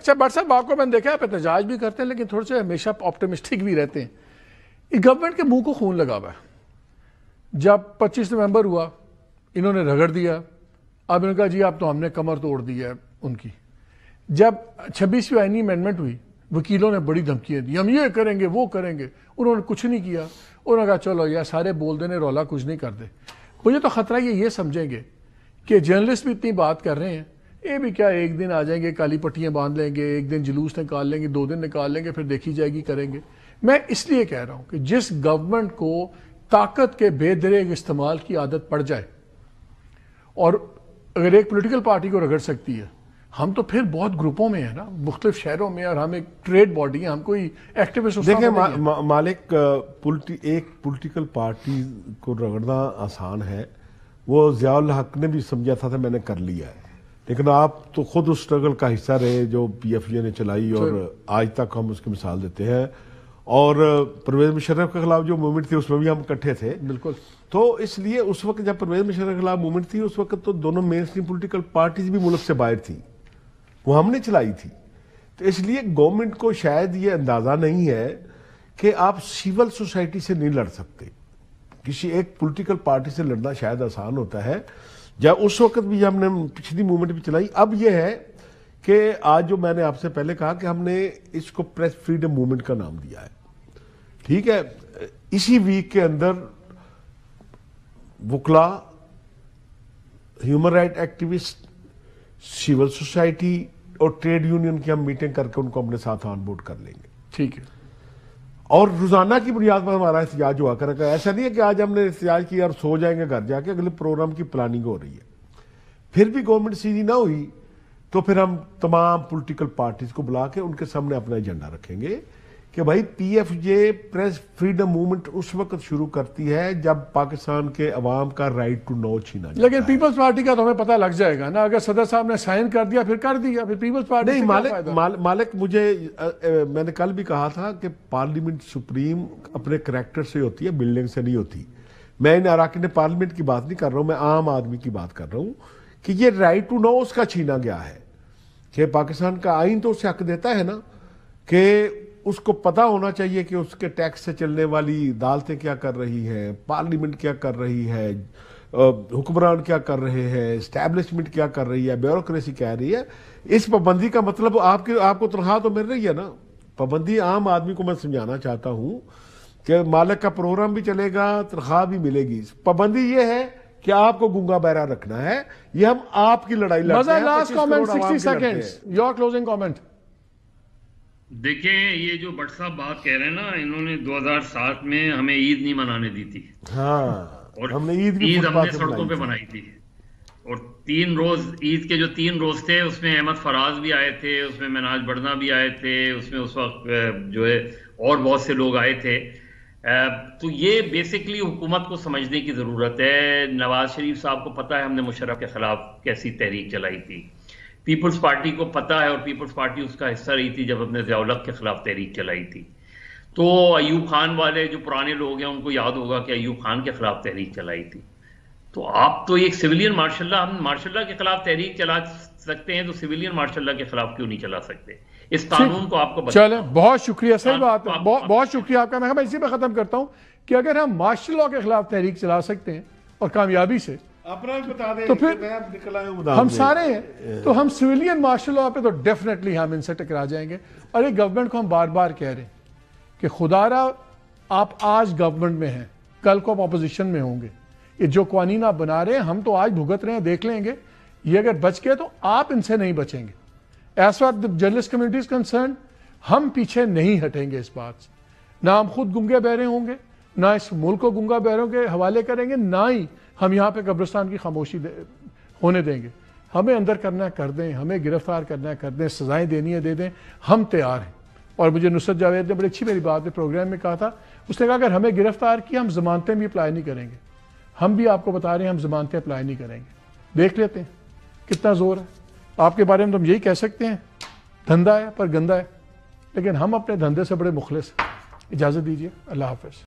اچھا بٹ صاحب آپ کو میں نے دیکھا آپ احتجاج بھی کرتے ہیں لیکن تھوڑے سے ہمیشہ آپٹمسٹک بھی رہتے ہیں. یہ گورنمنٹ کے منہ کو خون لگا ہوا ہے. جب 25 نومبر ہوا انہوں نے رگڑ دیا, اب انہوں نے کہا جی اب تو ہم نے کمر توڑ دی ہے ان کی. جب 26ویں آئینی امینڈمنٹ ہوئی وکیلوں نے بڑی دھمکیاں دی, ہم یہ کریں گے وہ کریں گے, انہوں نے کچھ نہیں کیا. انہوں نے کہا چلو یار سارے بول دینے رولا کچھ نہیں کر دے. مجھے تو خطرہ یہ سمجھیں گے کہ جرنلسٹ بھی اتنی بات کر رہے ہیں, یہ بھی کیا ایک دن آ جائیں گے کالی پٹیاں باندھ لیں گے, ایک دن جلوس نکال لیں گے, 2 دن نکال لیں گے, پھر دیکھی جائے گی کریں گے. میں اس لیے کہہ رہا ہوں کہ جس گورنمنٹ کو طاقت کے بے دریغ استعمال کی عادت پڑ جائے اور اگر ایک پولیٹیکل پارٹی کو رگڑ سکتی ہے, ہم تو پھر بہت گروپوں میں ہیں نا, مختلف شہروں میں, اور ہم ایک ٹریڈ باڈی ہیں, ہم کوئی ایکٹیوسٹ. دیکھیں مالک, ایک پولیٹیکل پارٹی کو رگڑنا آسان ہے, وہ ضیاء الحق نے بھی سمجھا تھا میں نے کر لیا ہے, لیکن آپ تو خود اس اسٹرگل کا حصہ رہے جو پی ایف جے نے چلائی اور آج تک ہم اس کی مثال دیتے ہیں. اور پرویز مشرف کے خلاف جو موومنٹ تھی اس میں بھی ہم اکٹھے تھے. بالکل. تو اس لیے اس وقت جب پرویز مشرف کے خلاف موومنٹ تھی اس وقت تو دونوں مین اسٹریم پولیٹیکل پارٹیز بھی ملک سے باہر تھیں, وہ ہم نے چلائی تھی. تو اس لیے گورنمنٹ کو شاید یہ اندازہ نہیں ہے کہ آپ سول سوسائٹی سے نہیں لڑ سکتے. کسی ایک پولیٹیکل پارٹی سے لڑنا شاید آسان ہوتا ہے. جب اس وقت بھی ہم نے پچھلی موومنٹ بھی چلائی. اب یہ ہے کہ آج جو میں نے آپ سے پہلے کہا کہ ہم نے اس کو پریس فریڈم موومنٹ کا نام دیا ہے, ٹھیک ہے. اسی ویک کے اندر وکلا, human right activist, civil society اور ٹریڈ یونین کی ہم میٹنگ کر کے ان کو اپنے ساتھ آن بورڈ کر لیں گے. ٹھیک ہے. اور روزانہ کی بنیاد پر ہمارا احتجاج ہوا کرے گا. ایسا نہیں ہے کہ آج ہم نے احتجاج کیا اور سو جائیں گے گھر جا کے, اگلے پروگرام کی پلاننگ ہو رہی ہے. پھر بھی گورنمنٹ سیدھی نہ ہوئی تو پھر ہم تمام پولیٹیکل پارٹیز کو بلا کے ان کے سامنے اپنا ایجنڈا رکھیں گے کہ بھائی پی ایف جے پریس فریڈم موومنٹ اس وقت شروع کرتی ہے جب پاکستان کے عوام کا رائٹ ٹو نو چھینا جاتا ہے. لیکن پیپلز پارٹی کا تو ہمیں پتہ لگ جائے گا نا, اگر صدر صاحب نے سائن کر دیا پھر کر دیا, پھر پیپلز پارٹی نہیں. مالک مجھے میں نے کل بھی کہا تھا کہ پارلیمنٹ سپریم اپنے کریکٹر سے ہوتی ہے, بلڈنگ سے نہیں ہوتی. میں ان اراکین پارلیمنٹ کی بات نہیں کر رہا ہوں, میں عام آدمی کی بات کر رہا ہوں کہ یہ رائٹ ٹو نو اس کا چھینا گیا ہے. کہ پاکستان کا آئین تو اسے حق دیتا ہے نا کہ اس کو پتا ہونا چاہیے کہ اس کے ٹیکس سے چلنے والی عدالتیں کیا کر رہی ہیں, پارلیمنٹ کیا کر رہی ہے, حکمران کیا کر رہے ہیں, اسٹیبلشمنٹ کیا کر رہی ہے, بیوروکریسی کیا رہی ہے. اس پابندی کا مطلب آپ کو تنخواہ تو مل رہی ہے نا. پابندی عام آدمی کو میں سمجھانا چاہتا ہوں کہ مالک کا پروگرام بھی چلے گا, تنخواہ بھی ملے گی. پابندی یہ ہے کہ آپ کو گنگا بہرا رکھنا ہے. یہ ہم آپ کی لڑائی لڑتے ہیں. Last comment 60 seconds, your closing comment. دیکھیں یہ جو بٹ صاحب بات کہہ رہے ہیں نا, انہوں نے 2007 میں ہمیں عید نہیں منانے دی تھی. ہاں, اور ہم نے عید ہم نے سڑکوں پہ منائی تھی. اور 3 روز عید کے جو 3 روز تھے اس میں احمد فراز بھی آئے تھے, اس میں مناج بڑنا بھی آئے تھے, اس میں اس وقت جو ہے اور بہت سے لوگ آئے تھے. تو یہ بیسکلی حکومت کو سمجھنے کی ضرورت ہے. نواز شریف صاحب کو پتہ ہے ہم نے مشرف کے خلاف کیسی تحریک چلائی تھی. پیپلز پارٹی کو پتہ ہے, اور پیپلز پارٹی اس کا حصہ رہی تھی جب اپنے ضیاء الحق کے خلاف تحریک چلائی تھی. تو ایوب خان والے جو پرانے لوگ ہیں ان کو یاد ہوگا کہ ایوب خان کے خلاف تحریک چلائی تھی. تو آپ تو ایک سویلین مارشاء اللہ, ہم مارشاء اللہ کے خلاف تحریک چلا سکتے ہیں تو سویلین مارشاء اللہ کے خلاف کیوں نہیں چلا سکتے؟ اس قانون کو آپ کو چلیں, بہت شکریہ. صحیح بات ہے, بہت شکریہ آپ کا. میں اسی پہ ختم کرتا ہوں کہ اگر ہم مارشل لاء کے خلاف تحریک چلا سکتے ہیں اور کامیابی سے, تو پھر ہم سارے ہیں, تو ہم سویلین مارشل لاء پہ تو ڈیفینیٹلی ہم ان سے ٹکرا جائیں گے. اور ایک گورنمنٹ کو ہم بار بار کہہ رہے ہیں کہ خدا را آپ آج گورنمنٹ میں ہیں, کل کو آپ اپوزیشن میں ہوں گے. یہ جو قوانین آپ بنا رہے ہیں ہم تو آج بھگت رہے ہیں, دیکھ لیں گے. یہ اگر بچ گئے تو آپ ان سے نہیں بچیں گے. As for the journalist community is concerned, ہم پیچھے نہیں ہٹیں گے اس بات سے. نہ ہم خود گنگے بہرے ہوں گے, نہ اس ملک کو گنگا بہروں کے حوالے کریں گے, نہ ہی ہم یہاں پہ قبرستان کی خاموشی ہونے دیں گے. ہمیں اندر کرنا ہے کر دیں, ہمیں گرفتار کرنا ہے کر دیں, سزائیں دینی ہے دے دیں, ہم تیار ہیں. اور مجھے نصرت جاوید نے بڑی اچھی میری بات پروگرام میں کہا تھا, اس نے کہا اگر ہمیں گرفتار کیا ہم ضمانتیں بھی اپلائی نہیں کریں گے. ہم بھی آپ کو بتا رہے ہیں ہم ضمانتیں اپلائی نہیں کریں گے. دیکھ لیتے ہیں کتنا زور ہے. آپ کے بارے میں تو ہم یہی کہہ سکتے ہیں دھندا ہے پر گندا ہے, لیکن ہم اپنے دھندے سے بڑے مخلص ہیں. اجازت دیجیے, اللہ حافظ.